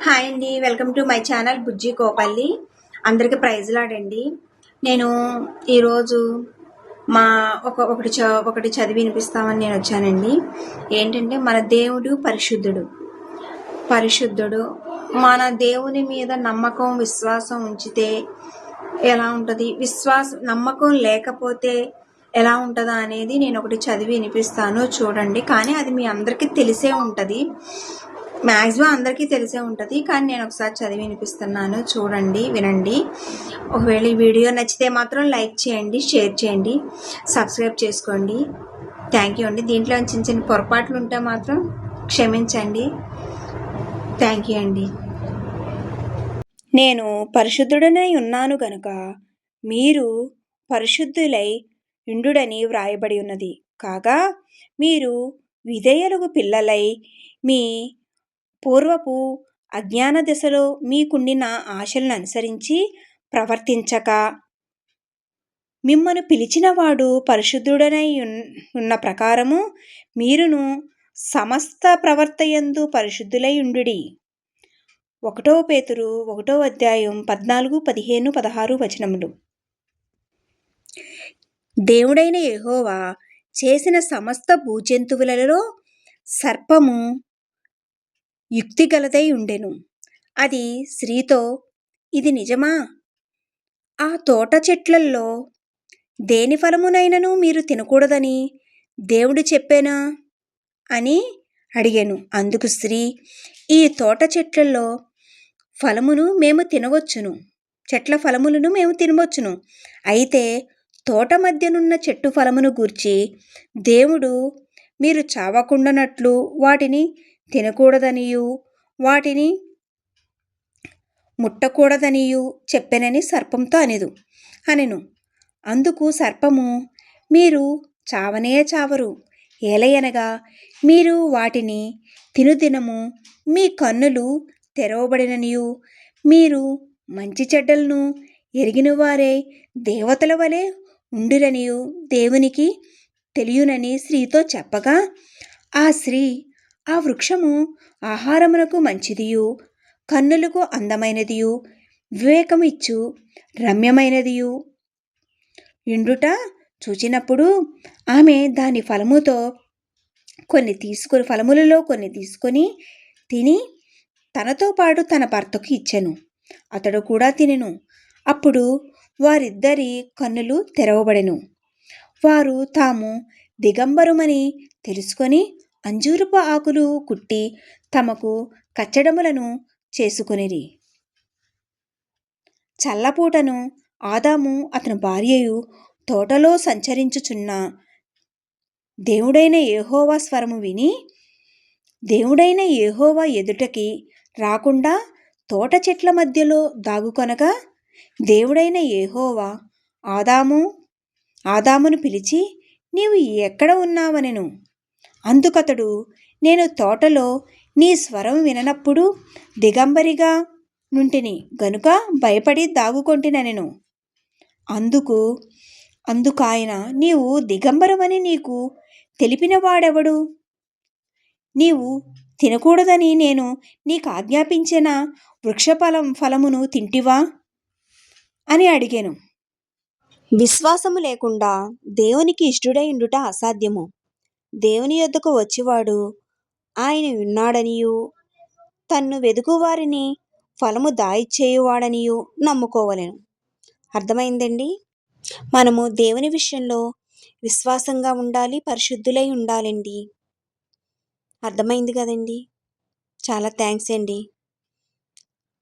Hi అండి, welcome to my channel బుజ్జి కోపల్లి. అందరికీ praise లాడండి. నేను ఈరోజు మా ఒకటి చదివి వినిపిస్తామని నేను వచ్చానండి. ఏంటంటే మన దేవుడు పరిశుద్ధుడు. మన దేవుని మీద నమ్మకం విశ్వాసం ఉంచితే ఎలా ఉంటుంది, నమ్మకం లేకపోతే ఎలా ఉంటుందా అనేది నేను ఒకటి చదివి వినిపిస్తాను, చూడండి. కానీ అది మీ అందరికీ తెలిసే ఉంటుంది, మ్యాక్సిమం అందరికీ తెలిసే ఉంటుంది. కానీ నేను ఒకసారి చదివి వినిపిస్తున్నాను, చూడండి, వినండి. ఒకవేళ ఈ వీడియో నచ్చితే మాత్రం లైక్ చేయండి, షేర్ చేయండి, సబ్స్క్రైబ్ చేసుకోండి. థ్యాంక్ యూ అండి. దీంట్లో చిన్న చిన్న పొరపాట్లు ఉంటే మాత్రం క్షమించండి. థ్యాంక్ యూ అండి. నేను పరిశుద్ధుడనై ఉన్నాను గనుక మీరు పరిశుద్ధులై ఉండుడని వ్రాయబడి ఉన్నది. కాగా మీరు విధేయులకు పిల్లలై మీ పూర్వపు అజ్ఞాన దశలో మీకుండిన ఆశలను అనుసరించి ప్రవర్తించక, మిమ్మను పిలిచినవాడు పరిశుద్ధుడనై ఉన్న ప్రకారము మీరును సమస్త ప్రవర్తయందు పరిశుద్ధులై ఉండుడి. 1 పేతురు 1వ అధ్యాయం 14, 15, 16 వచనములు. దేవుడైన యెహోవా చేసిన సమస్త భూజంతువులలో సర్పము యుక్తిగలదై ఉండెను. అది స్త్రీతో, ఇది నిజమా? ఆ తోట చెట్లల్లో దేని ఫలమునైనను మీరు తినకూడదని దేవుడు చెప్పానా అని అడిగాను. అందుకు స్త్రీ, ఈ తోట చెట్ల ఫలములను మేము తినవచ్చును. అయితే తోట మధ్యనున్న చెట్టు ఫలమును గూర్చి దేవుడు మీరు చావకుండానట్లు వాటిని తినకూడదనియు వాటిని ముట్టకూడదనియు చెప్పెనని సర్పంతో అనెను. అందుకు సర్పము, మీరు చావనే చావరు. ఏలయనగా మీరు వాటిని తినుదినము మీ కన్నులు తెరవబడిననియు మీరు మంచి చెడ్డలను ఎరిగిన వారే దేవతల వలె ఉండురనియు దేవునికి తెలియనని స్త్రీతో చెప్పగా, ఆ స్త్రీ, ఆ వృక్షము ఆహారమునకు మంచిదియు కన్నులకు అందమైనదియు వివేకము ఇచ్చు రమ్యమైనదియు ఉండుట చూచినప్పుడు ఆమె దాని ఫలములలో కొన్ని తీసుకొని తిని తనతో పాటు తన భర్తకు ఇచ్చెను. అతడు కూడా తినెను. అప్పుడు వారిద్దరి కన్నులు తెరవబడెను. వారు తాము దిగంబరుమని తెలుసుకొని అంజూరపు ఆకులు కుట్టి తమకు కచ్చడములను చేసుకొనిరి. చల్లపూటను ఆదాము అతని భార్యయు తోటలో సంచరించుచున్న దేవుడైన యెహోవా స్వరము విని, దేవుడైన యెహోవా ఎదుటకి రాకుండా తోట చెట్ల మధ్యలో దాగుకొనగా, దేవుడైన యెహోవా ఆదామును పిలిచి, నీవు ఎక్కడ ఉన్నావనెను. అందుకతడు, నేను తోటలో నీ స్వరం విననప్పుడు దిగంబరిగా నుంటిని గనుక భయపడి దాగుకొంటినెను. అందుకాయన, నీవు దిగంబరమని నీకు తెలిపినవాడెవడు? నీవు తినకూడదని నేను నీకు ఆజ్ఞాపించిన ఫలమును తింటివా అని అడిగాను. విశ్వాసము లేకుండా దేవునికి ఇష్టుడై ఉండుట అసాధ్యము. దేవుని యొద్దకు వచ్చివాడు ఆయన ఉన్నాడనియు తన్ను వెదుకువారిని ఫలము దాయిచేయువాడనియు నమ్ముకోవలెను. అర్థమైందండి? మనము దేవుని విషయంలో విశ్వాసంగా ఉండాలి, పరిశుద్ధులై ఉండాలండి. అర్థమైంది కదండి? చాలా థ్యాంక్స్ అండి.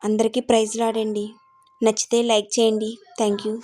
అందరికీ ప్రైజ్ లాడండి. నచ్చితే లైక్ చేయండి. Thank you.